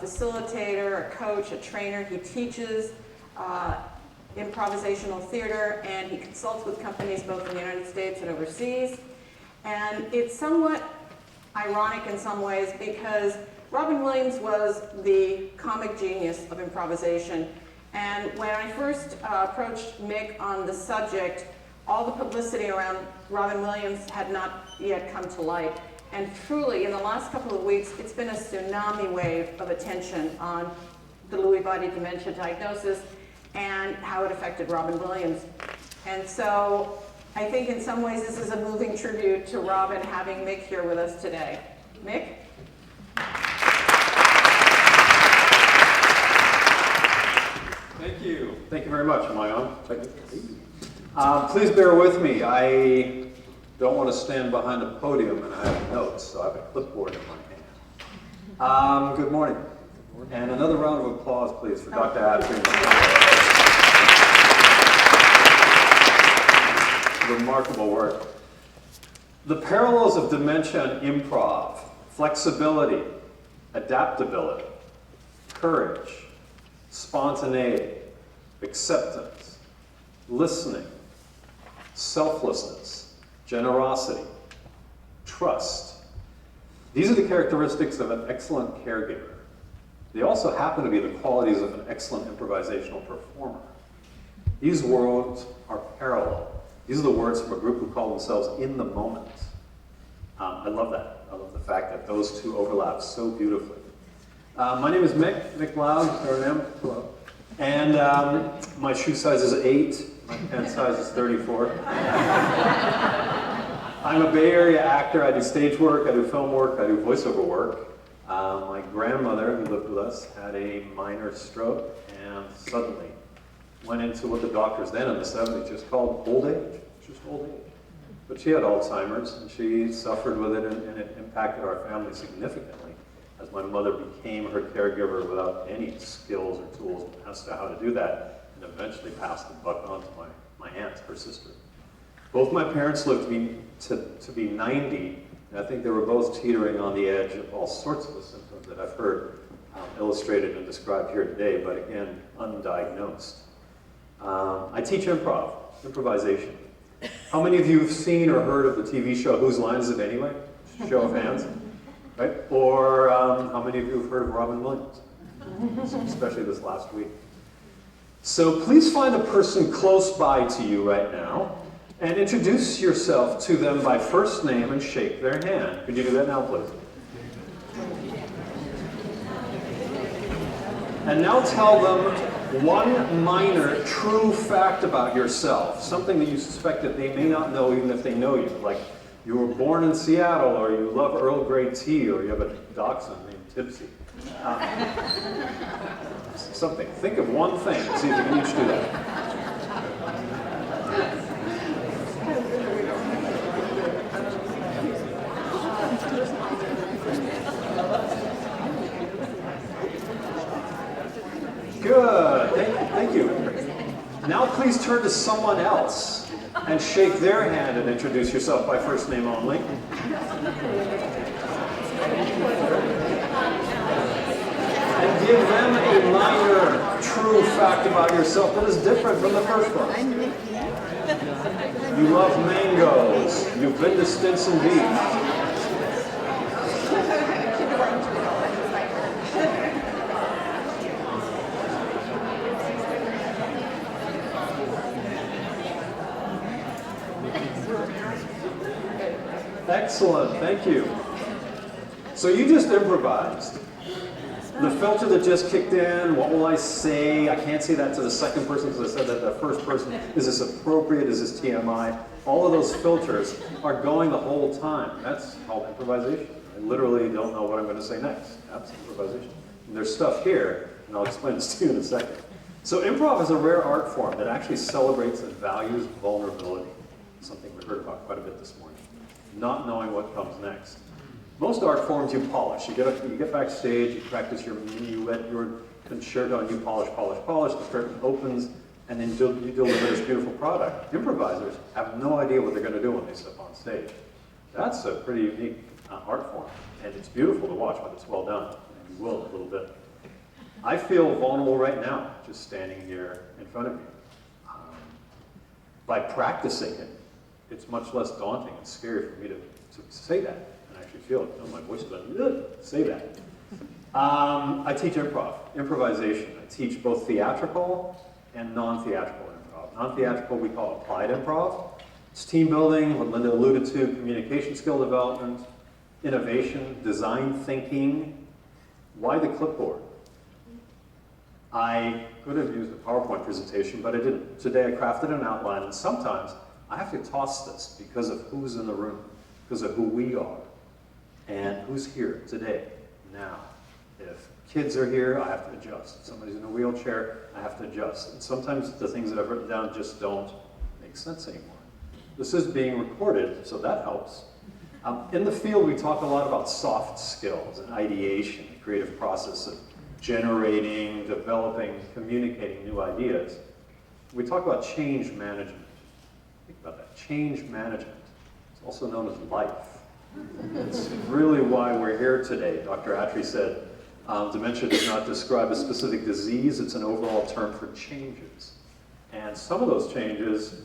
facilitator, a coach, a trainer. He teaches improvisational theater, and he consults with companies both in the United States and overseas. And it's somewhat ironic in some ways because Robin Williams was the comic genius of improvisation. And when I first approached Mick on the subject, all the publicity around Robin Williams had not yet come to light. And truly, in the last couple of weeks, it's been a tsunami wave of attention on the Lewy body dementia diagnosis and how it affected Robin Williams. And so I think in some ways this is a moving tribute to Robin having Mick here with us today. Mick? Thank you. Thank you very much. Am I on? Please bear with me. I don't want to stand behind a podium and I have notes, so I have a clipboard in my hand. Good morning. And another round of applause, please, for Dr. Adrian. Remarkable work. The parallels of dementia and improv, flexibility, adaptability, courage, spontaneity, acceptance, listening, selflessness, generosity, trust. These are the characteristics of an excellent caregiver. They also happen to be the qualities of an excellent improvisational performer. These worlds are parallel. These are the words from a group who call themselves In the Moment. I love that. I love the fact that those two overlap so beautifully. My name is Mick Loud, there I am. Hello. And my shoe size is 8, my pen size is 34. I'm a Bay Area actor. I do stage work, I do film work, I do voiceover work. My grandmother, who lived with us, had a minor stroke and suddenly went into what the doctors then in the 70s just called old age, just old age. But she had Alzheimer's and she suffered with it and it impacted our family significantly as my mother became her caregiver without any skills or tools as to how to do that and eventually passed the buck on to my aunt, her sister. Both my parents lived to be 90 and I think they were both teetering on the edge of all sorts of the symptoms that I've heard illustrated and described here today, but again, undiagnosed. I teach improvisation. How many of you have seen or heard of the TV show Whose Line Is It Anyway? Show of hands. Right? Or how many of you have heard of Robin Williams? Especially this last week. So please find a person close by to you right now and introduce yourself to them by first name and shake their hand. Could you do that now, please? And now tell them one minor true fact about yourself, something that you suspect that they may not know even if they know you, like you were born in Seattle, or you love Earl Grey tea, or you have a dachshund named Tipsy. Something. Think of one thing and see if you can each do that. Good. Thank you. Now please turn to someone else and shake their hand and introduce yourself by first name only. And give them a minor, true fact about yourself that is different from the first one. You love mangoes. You've been to Stinson Beach. Excellent, thank you. So you just improvised. The filter that just kicked in, what will I say? I can't say that to the second person because I said that to the first person. Is this appropriate? Is this TMI? All of those filters are going the whole time. That's called improvisation. I literally don't know what I'm going to say next. That's improvisation. And there's stuff here, and I'll explain this to you in a second. So improv is a rare art form that actually celebrates and values vulnerability. Something we heard about quite a bit this morning. Not knowing what comes next. Most art forms you polish. You get backstage, you practice your minuet, your concerto, and you polish, the curtain opens, and then you deliver this beautiful product. Improvisers have no idea what they're going to do when they step on stage. That's a pretty unique art form, and it's beautiful to watch when it's well done, and you will in a little bit. I feel vulnerable right now, just standing here in front of you. By practicing it, it's much less daunting and scary for me to say that and actually feel it. Oh, my voice is like, say that. I teach improvisation. I teach both theatrical and non-theatrical improv. Non-theatrical we call applied improv. It's team building, what Linda alluded to, communication skill development, innovation, design thinking. Why the clipboard? I could have used a PowerPoint presentation, but I didn't. Today I crafted an outline, and sometimes I have to toss this because of who's in the room, because of who we are, and who's here today, now. If kids are here, I have to adjust. If somebody's in a wheelchair, I have to adjust. And sometimes the things that I've written down just don't make sense anymore. This is being recorded, so that helps. In the field, we talk a lot about soft skills and ideation, the creative process of generating, developing, communicating new ideas. We talk about change management. Think about that, change management. It's also known as life. It's really why we're here today. Dr. Attree said, dementia does not describe a specific disease, it's an overall term for changes. And some of those changes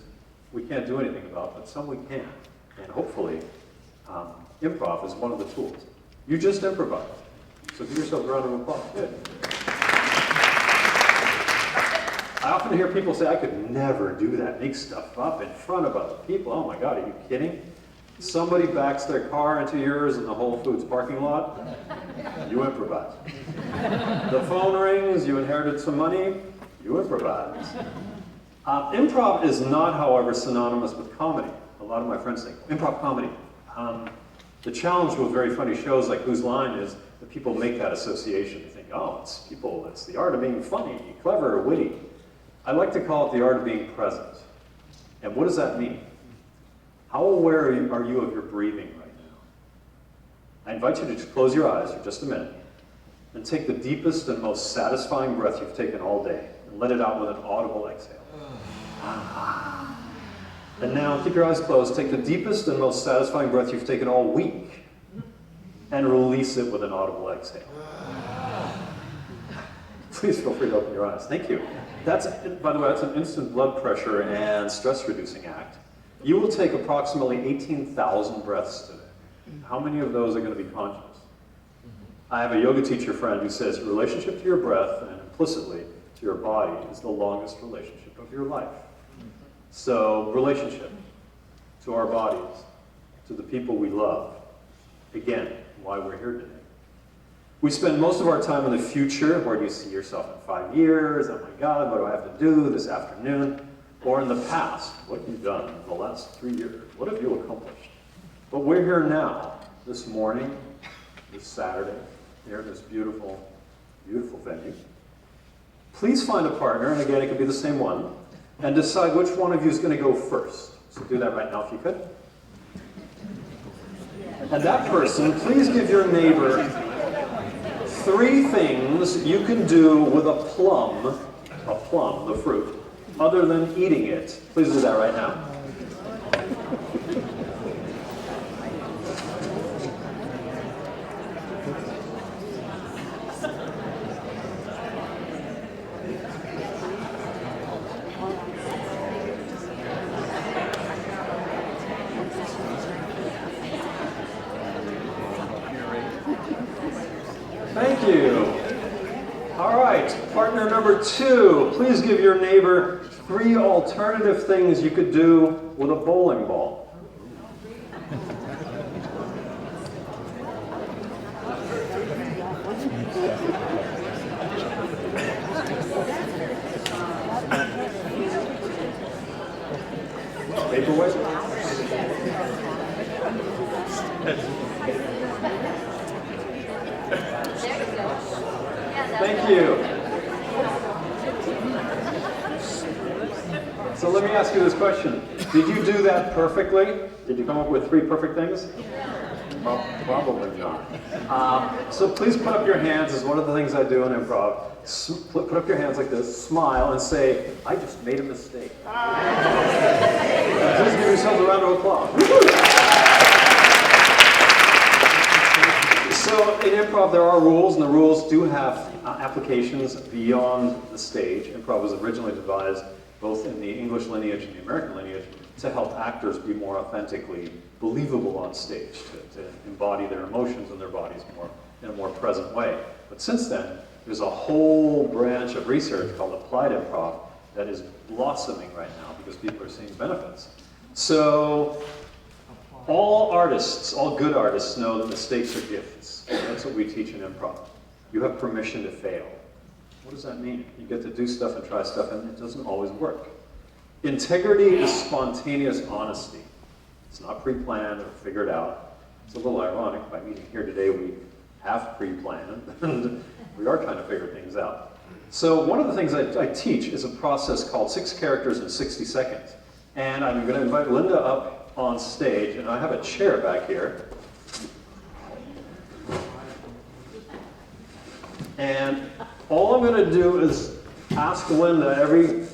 we can't do anything about, but some we can. And hopefully, improv is one of the tools. You just improvise. So give yourself a round of applause. Good. I often hear people say, I could never do that, make stuff up in front of other people. Oh my God, are you kidding? Somebody backs their car into yours in the Whole Foods parking lot, you improvise. The phone rings, you inherited some money, you improvise. Improv is not, however, synonymous with comedy. A lot of my friends think, improv comedy. The challenge with very funny shows like Whose Line is that people make that association. They think, oh, it's the art of being funny, clever, witty. I like to call it the art of being present. And what does that mean? How aware are you of your breathing right now? I invite you to just close your eyes for just a minute and take the deepest and most satisfying breath you've taken all day and let it out with an audible exhale. And now keep your eyes closed. Take the deepest and most satisfying breath you've taken all week and release it with an audible exhale. Please feel free to open your eyes. Thank you. That's, by the way, that's an instant blood pressure and stress reducing act. You will take approximately 18,000 breaths today. How many of those are going to be conscious? I have a yoga teacher friend who says your relationship to your breath and implicitly to your body is the longest relationship of your life. So, relationship to our bodies, to the people we love. Again, why we're here today. We spend most of our time in the future. Where do you see yourself in 5 years? Oh my God, what do I have to do this afternoon? Or in the past, what have you done in the last 3 years? What have you accomplished? But we're here now, this morning, this Saturday, here in this beautiful, beautiful venue. Please find a partner, and again, it could be the same one, and decide which one of you is going to go first. So do that right now if you could. And that person, please give your neighbor 3 things you can do with a plum, the fruit, other than eating it. Please do that right now. Thank you. All right, partner number 2, please give your neighbor 3 alternative things you could do with a bowling ball. Paperweight? Thank you. So let me ask you this question. Did you do that perfectly? Did you come up with 3 perfect things? Well, probably not. So please put up your hands as one of the things I do in improv. Put up your hands like this, smile, and say, I just made a mistake. Please give yourselves a round of applause. So So in improv, there are rules, and the rules do have applications beyond the stage. Improv was originally devised both in the English lineage and the American lineage to help actors be more authentically believable on stage, to embody their emotions and their bodies more in a more present way. But since then, there's a whole branch of research called applied improv that is blossoming right now because people are seeing benefits. So all artists, all good artists know that mistakes are gifts. That's what we teach in improv. You have permission to fail. What does that mean? You get to do stuff and try stuff and it doesn't always work. Integrity is spontaneous honesty. It's not pre-planned or figured out. It's a little ironic. By meeting here today, we have pre-planned and we are trying to figure things out. So one of the things I teach is a process called 6 characters in 60 seconds. And I'm going to invite Linda up on stage, and I have a chair back here. And all I'm going to do is ask Linda every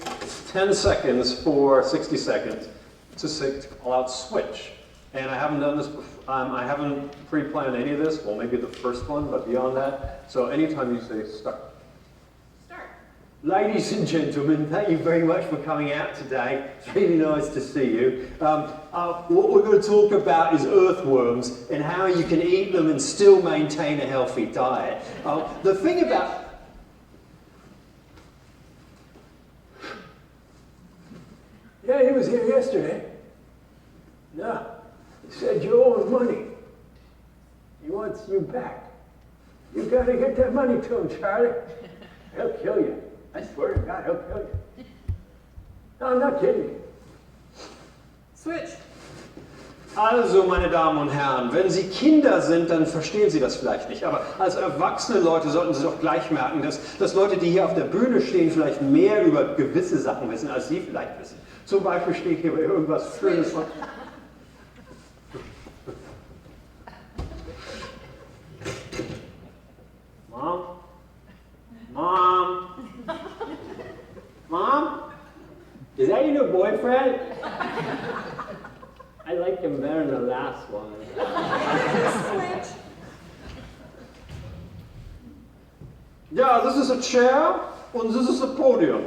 10 seconds for 60 seconds to call out switch. And I haven't done this before. I haven't pre-planned any of this. Well, maybe the first one, but beyond that. So anytime you say start. Start. Ladies and gentlemen, thank you very much for coming out today. It's really nice to see you. What we're going to talk about is earthworms and how you can eat them and still maintain a healthy diet. The thing about... Yeah, he was here yesterday. No, he said you owe him money. He wants you back. You got to get that money to him, Charlie. He'll kill you. I swear to God, he'll kill you. No, I'm not kidding you. Switch. Also, meine Damen und Herren, wenn Sie Kinder sind, dann verstehen Sie das vielleicht nicht. Aber als erwachsene Leute sollten Sie doch gleich merken, dass Leute, die hier auf der Bühne stehen, vielleicht mehr über gewisse Sachen wissen, als Sie vielleicht wissen. Zum Beispiel steht hier irgendwas Schönes von... Mom? Mom? Mom? Is that your new boyfriend? I liked him better than the last one. Switch. Yeah, this is a chair and this is a podium.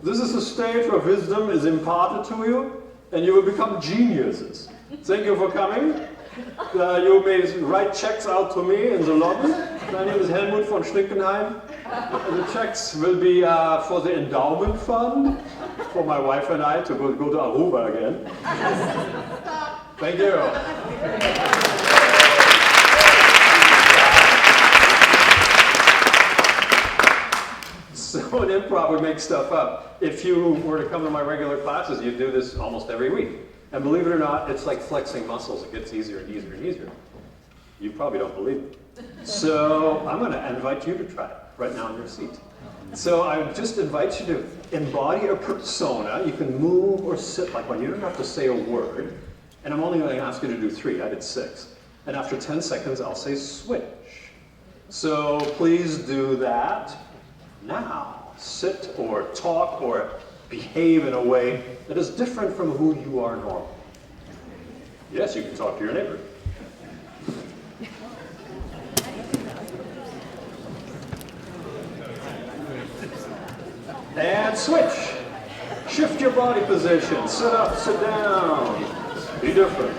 This is a stage where wisdom is imparted to you and you will become geniuses. Thank you for coming. You may write checks out to me in the lobby. My name is Helmut von Schlinkenheim. The checks will be for the endowment fund, for my wife and I to go to Aruba again. Thank you. So in improv, we make stuff up. If you were to come to my regular classes, you'd do this almost every week. And believe it or not, it's like flexing muscles. It gets easier and easier and easier. You probably don't believe it. So I'm going to invite you to try it right now in your seat. So I would just invite you to embody a persona. You can move or sit like one. You don't have to say a word. And I'm only going to ask you to do 3. I did 6. And after 10 seconds, I'll say switch. So please do that now. Sit or talk or behave in a way that is different from who you are normally. Yes, you can talk to your neighbor. And switch. Shift your body position. Sit up, sit down. Be different.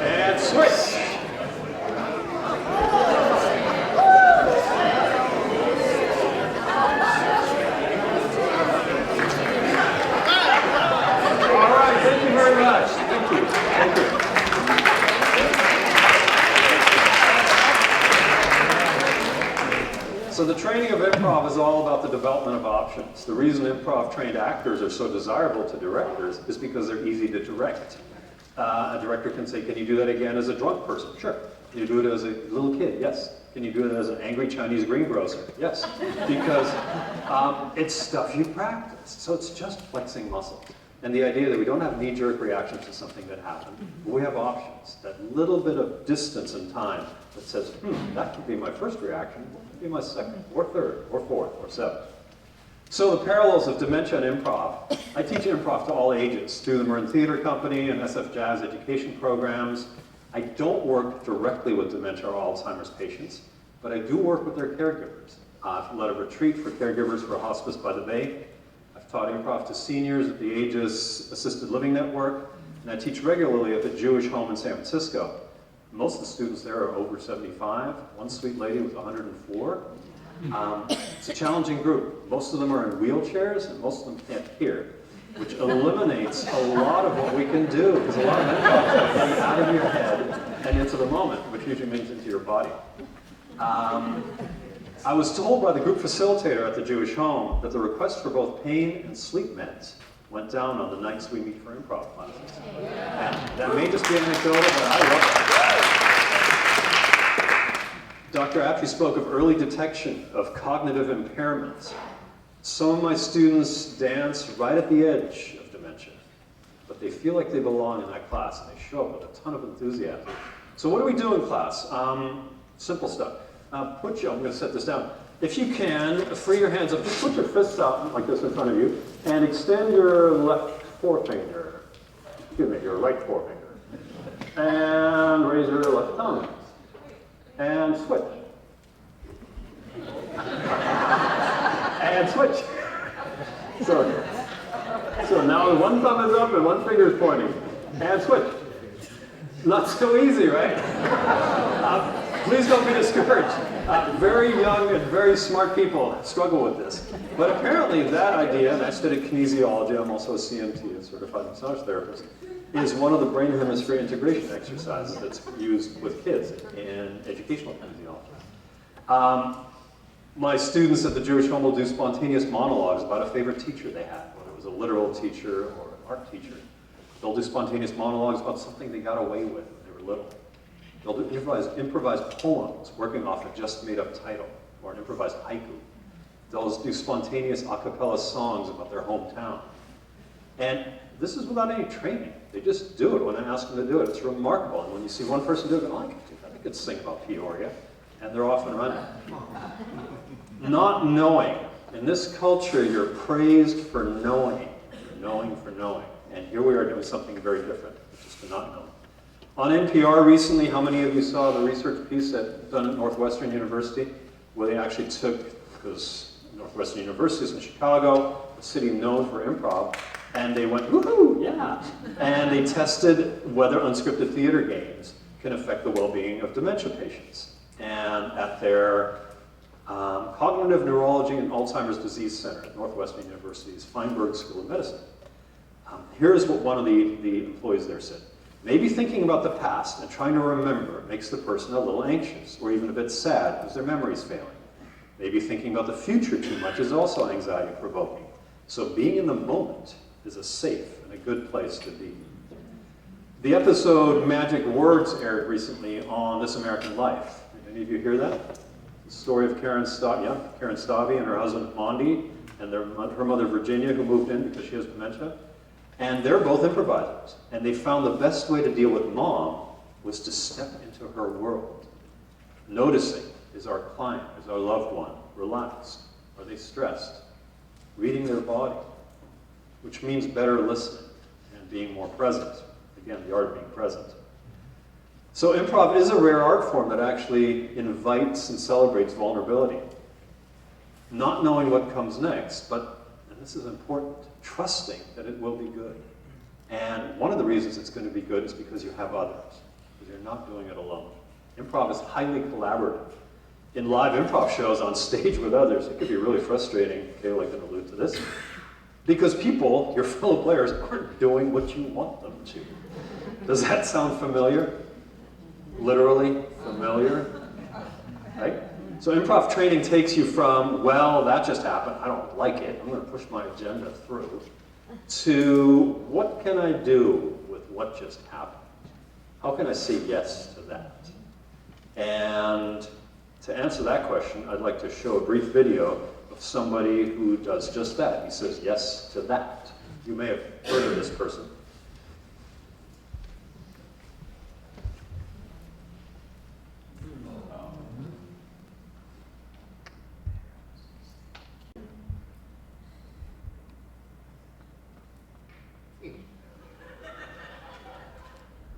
And switch. All right, thank you very much. Thank you. Thank you. So the training of improv is all about the development of options. The reason improv-trained actors are so desirable to directors is because they're easy to direct. A director can say, can you do that again as a drunk person? Sure. Can you do it as a little kid? Yes. Can you do it as an angry Chinese greengrocer? Yes. Because it's stuff you practiced. So it's just flexing muscles. And the idea that we don't have knee-jerk reactions to something that happened. We have options. That little bit of distance in time that says, that could be my first reaction, that could be my second, or third, or fourth, or seventh. So the parallels of dementia and improv. I teach improv to all ages through the Marin Theater Company and SF Jazz education programs. I don't work directly with dementia or Alzheimer's patients, but I do work with their caregivers. I've led a retreat for caregivers for Hospice by the Bay. I've taught improv to seniors at the Aegis Assisted Living Network, and I teach regularly at the Jewish Home in San Francisco. Most of the students there are over 75. One sweet lady was 104. It's a challenging group. Most of them are in wheelchairs, and most of them can't hear, which eliminates a lot of what we can do, because a lot of improv is getting out of your head and into the moment, which usually means into your body. I was told by the group facilitator at the Jewish Home that the request for both pain and sleep meds went down on the nights we meet for improv classes. And that may just be anecdotal, but I love it. Dr. Aptrey spoke of early detection of cognitive impairments. Some of my students dance right at the edge of dementia, but they feel like they belong in that class, and they show up with a ton of enthusiasm. So what do we do in class? Simple stuff. I'm going to set this down. If you can, free your hands up. Just put your fists out like this in front of you, and extend your left forefinger. Excuse me, your right forefinger. And raise your left thumb. And switch. And switch. So now one thumb is up and one finger is pointing. And switch. Not so easy, right? Please don't be discouraged. Very young and very smart people struggle with this. But apparently that idea, and I studied kinesiology, I'm also a CMT, a certified massage therapist, is one of the brain hemisphere integration exercises that's used with kids in educational kinesiology. My students at the Jewish Home will do spontaneous monologues about a favorite teacher they had, whether it was a literal teacher or an art teacher. They'll do spontaneous monologues about something they got away with when they were little. They'll do improvised poems working off a just made up title, or an improvised haiku. They'll do spontaneous a cappella songs about their hometown. And this is without any training. They just do it when I ask them to do it. It's remarkable. And when you see one person do it, oh, I could do that. I could sing about Peoria. And they're off and running. Not knowing. In this culture, you're praised for knowing. You're knowing for knowing. And here we are doing something very different, which is to not know. On NPR recently, how many of you saw the research piece done at Northwestern University, where they actually took, because Northwestern University is in Chicago, a city known for improv, and they went, woohoo, yeah. And they tested whether unscripted theater games can affect the well-being of dementia patients. And at their Cognitive Neurology and Alzheimer's Disease Center at Northwestern University's Feinberg School of Medicine, here's what one of the employees there said. Maybe thinking about the past and trying to remember makes the person a little anxious or even a bit sad because their memory's failing. Maybe thinking about the future too much is also anxiety-provoking. So being in the moment is a safe and a good place to be. The episode Magic Words aired recently on This American Life. Did any of you hear that? The story of Karen Stavy and her husband Mondi and her mother Virginia, who moved in because she has dementia. And they're both improvisers. And they found the best way to deal with mom was to step into her world. Noticing, is our client, is our loved one relaxed? Are they stressed? Reading their body, which means better listening and being more present. Again, the art of being present. So improv is a rare art form that actually invites and celebrates vulnerability. Not knowing what comes next, but, and this is important, trusting that it will be good. And one of the reasons it's going to be good is because you have others, because you're not doing it alone. Improv is highly collaborative. In live improv shows on stage with others, it could be really frustrating, Kayla can allude to this, because people, your fellow players, aren't doing what you want them to. Does that sound familiar? Literally familiar? Right? So improv training takes you from, well, that just happened, I don't like it, I'm going to push my agenda through, to what can I do with what just happened? How can I say yes to that? And to answer that question, I'd like to show a brief video of somebody who does just that. He says yes to that. You may have heard of this person.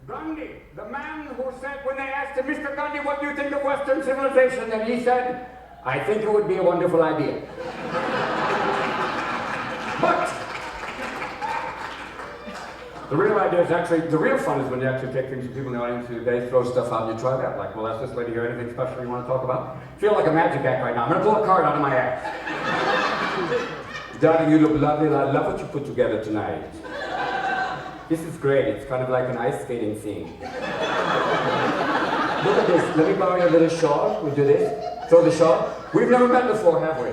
Gandhi, the man who said when they asked him, Mr. Gandhi, what do you think of Western civilization? And he said, I think it would be a wonderful idea. But the real idea is actually, the real fun is when you actually take things to people in the audience who they throw stuff out and you try that. Like, well, that's this lady here, anything special you want to talk about? I feel like a magic act right now. I'm going to pull a card out of my ass. Darling, you look lovely, and I love what you put together tonight. This is great. It's kind of like an ice skating scene. Look at this. Let me borrow your little shawl. We do this. Throw the shawl. We've never met before, have we?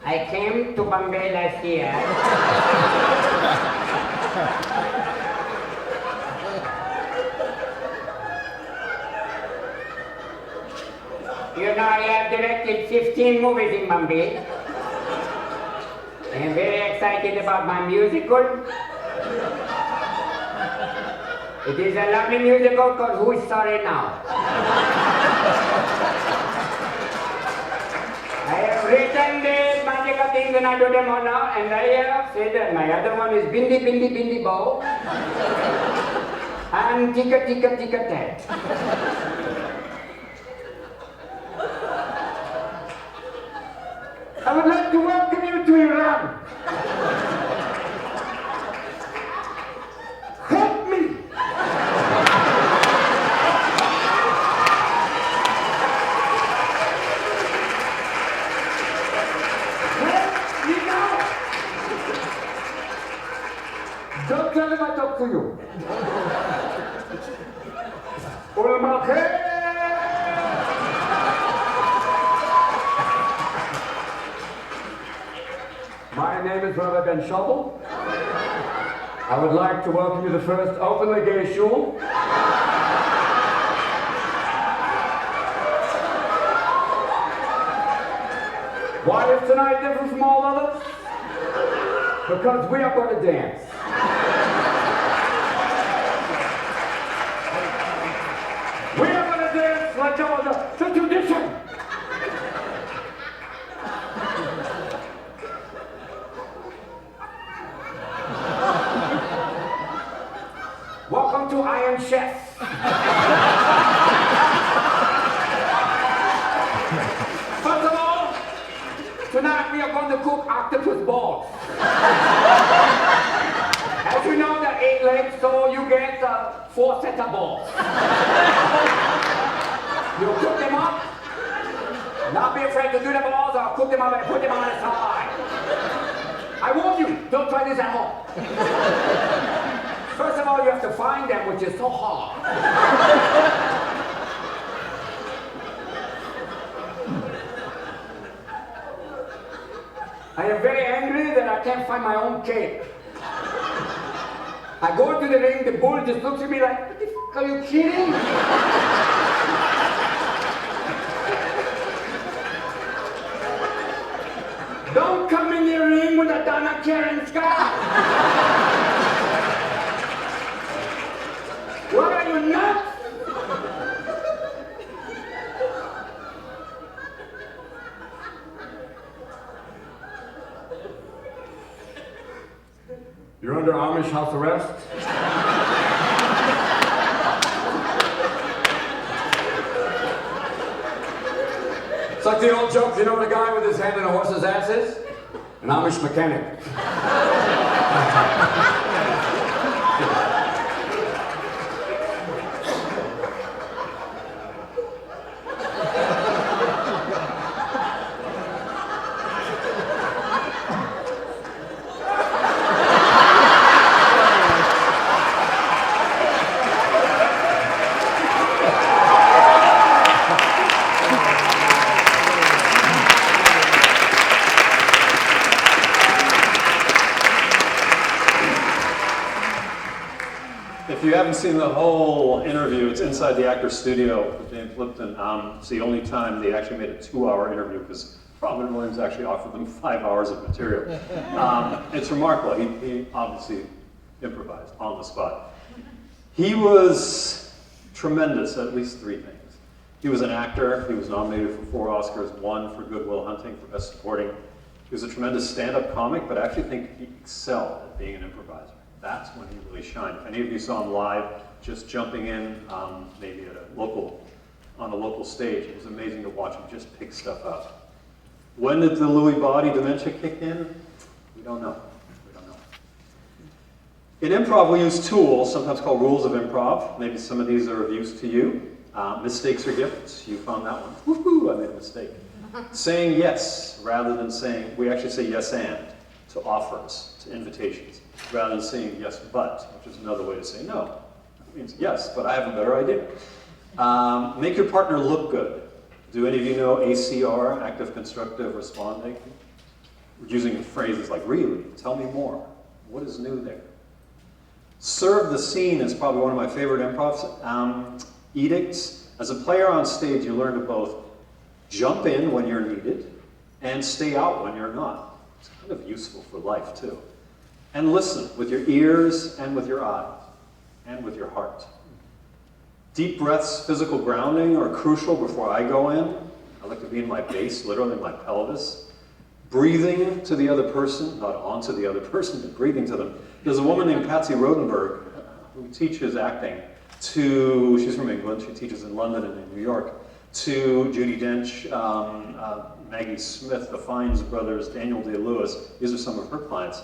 I came to Bombay last year. You know, I have directed 15 movies in Bombay. I am very excited about my musical. It is a lovely musical called Who's Sorry Now? I have written the magical things and I do them all now, and I have said that my other one is Bindi Bindi Bindi Bow and Tika Tika Tika Tat. I would like to welcome you to Iran. Help me! Help me now! Don't tell him I talk to you. My name is Rabbi Ben Shovel. I would like to welcome you to the first openly gay shul. Why is tonight different from all others? Because we are going to dance. We are going to dance like no other. It's a tradition. Welcome to Iron Chef. First of all, tonight we are going to cook octopus balls. As you know, there are 8 legs, so you get 4 sets of balls. You cook them up. Not be afraid to do the balls, or cook them up and put them on the side. I warn you, don't try this at home. First of all, you have to find them, which is so hard. I am very angry that I can't find my own cape. I go into the ring, the bull just looks at me like, what the fuck, are you kidding? Don't come in the ring with a Donna Karen scar. What, are you nuts? You're under Amish house arrest? It's like the old joke, you know the guy with his hand in a horse's ass is? An Amish mechanic. If you haven't seen the whole interview, it's inside the actor's studio with James Lipton. It's the only time they actually made a 2-hour interview because Robin Williams actually offered them 5 hours of material. It's remarkable. He obviously improvised on the spot. He was tremendous at least 3 things. He was an actor. He was nominated for 4 Oscars, 1 for Good Will Hunting for Best Supporting. He was a tremendous stand-up comic, but I actually think he excelled at being an improviser. that's when he really shined. If any of you saw him live, just jumping in, maybe at on a local stage, it was amazing to watch him just pick stuff up. When did the Lewy body dementia kick in? We don't know. We don't know. In improv, we use tools, sometimes called rules of improv. Maybe some of these are of use to you. Mistakes are gifts. You found that one. Woohoo, I made a mistake. Saying yes rather than saying, we actually say yes and to offers, to invitations, rather than saying yes but, which is another way to say no. It means yes, but I have a better idea. Make your partner look good. Do any of you know ACR, active constructive responding? We're using phrases like really, tell me more. What is new there? Serve the scene is probably one of my favorite improv edicts. As a player on stage, you learn to both jump in when you're needed and stay out when you're not. It's kind of useful for life too. And listen with your ears and with your eyes and with your heart. Deep breaths, physical grounding are crucial before I go in. I like to be in my base, literally my pelvis. Breathing to the other person, not onto the other person, but breathing to them. There's a woman named Patsy Rodenberg who teaches acting she's from England, she teaches in London and in New York, to Judi Dench, Maggie Smith, the Fiennes brothers, Daniel Day-Lewis. These are some of her clients.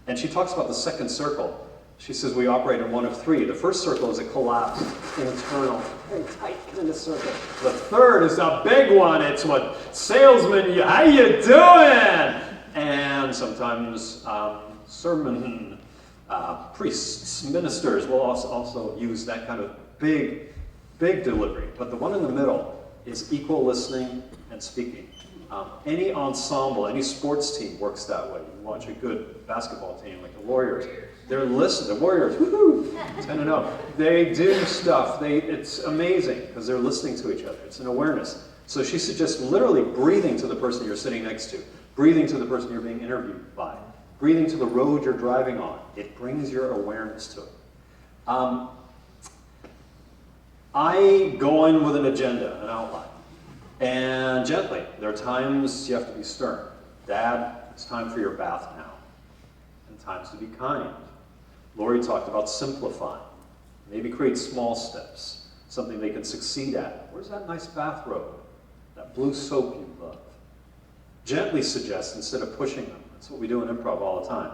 And she talks about the second circle. She says we operate in one of three. The first circle is a collapsed, internal, very tight kind of circle. The third is a big one. It's what salesmen, how you doing? And sometimes sermon priests, ministers will also use that kind of big delivery. But the one in the middle is equal listening and speaking. Any ensemble, any sports team works that way. You watch a good basketball team like the Warriors. They're listening. The Warriors, woohoo, 10-0. They do stuff. It's amazing because they're listening to each other. It's an awareness. So she suggests literally breathing to the person you're sitting next to, breathing to the person you're being interviewed by, breathing to the road you're driving on. It brings your awareness to it. I go in with an agenda, an outline, and gently. There are times you have to be stern. Dad, it's time for your bath now. And times to be kind. Lori talked about simplifying. Maybe create small steps, something they can succeed at. Where's that nice bathrobe? That blue soap you love? Gently suggest instead of pushing them. That's what we do in improv all the time.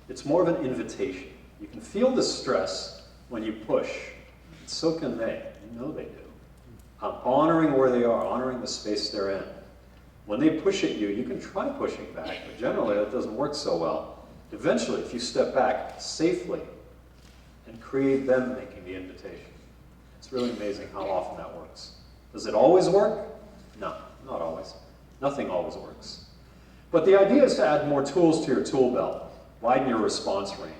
It's more of an invitation. You can feel the stress when you push. And so can they. You know they do. Honoring where they are, honoring the space they're in. When they push at you, you can try pushing back, but generally that doesn't work so well. Eventually, if you step back safely and create them making the invitation, it's really amazing how often that works. Does it always work? No, not always. Nothing always works. But the idea is to add more tools to your tool belt, widen your response range.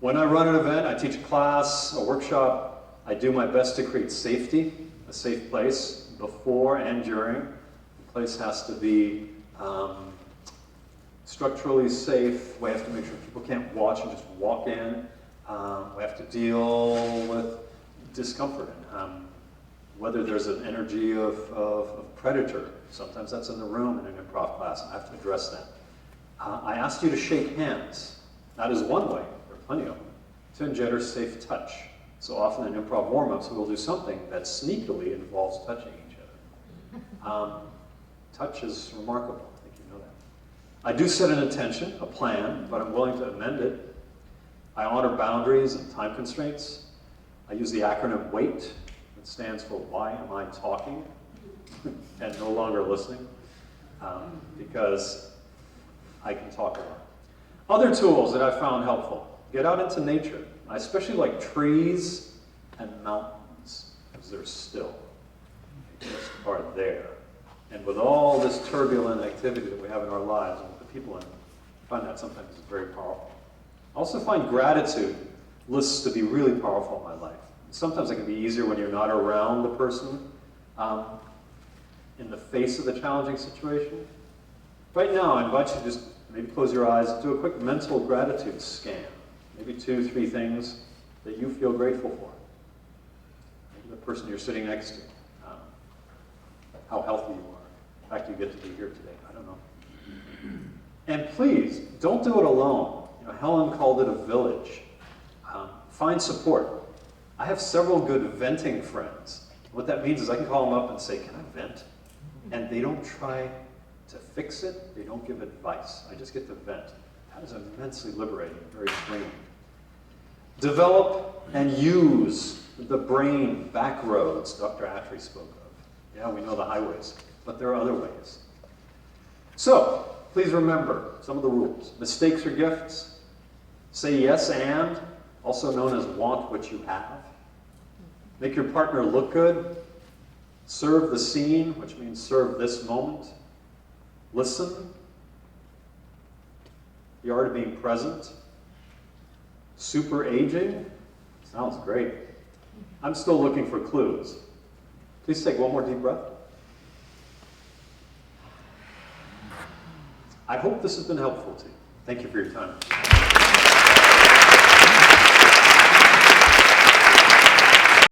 When I run an event, I teach a class, a workshop, I do my best to create safety, a safe place before and during. The place has to be structurally safe. We have to make sure people can't watch and just walk in. We have to deal with discomfort and whether there's an energy of predator. Sometimes that's in the room in an improv class. I have to address that. I asked you to shake hands. That is one way, there are plenty of them, to engender safe touch. So often in improv warm-ups, we will do something that sneakily involves touching each other. Touch is remarkable. I think you know that. I do set an intention, a plan, but I'm willing to amend it. I honor boundaries and time constraints. I use the acronym WAIT. It stands for Why Am I Talking? And no longer listening, because I can talk a lot. Other tools that I found helpful. Get out into nature. I especially like trees and mountains, because they're still. They just are there. And with all this turbulent activity that we have in our lives and with the people in it, I find that sometimes is very powerful. I also find gratitude lists to be really powerful in my life. Sometimes it can be easier when you're not around the person in the face of the challenging situation. Right now, I invite you to just maybe close your eyes, do a quick mental gratitude scan. Maybe 2, 3 things that you feel grateful for. Maybe the person you're sitting next to. How healthy you are. The fact you get to be here today. I don't know. And please, don't do it alone. You know, Helen called it a village. Find support. I have several good venting friends. What that means is I can call them up and say, can I vent? And they don't try to fix it. They don't give advice. I just get to vent. That is immensely liberating, very freeing. Develop and use the brain back roads Dr. Attree spoke of. Yeah, we know the highways, but there are other ways. So, please remember some of the rules. Mistakes are gifts. Say yes and, also known as want what you have. Make your partner look good. Serve the scene, which means serve this moment. Listen. The art of being present. Super aging. Sounds great. I'm still looking for clues. Please take one more deep breath. I hope this has been helpful to you. Thank you for your time.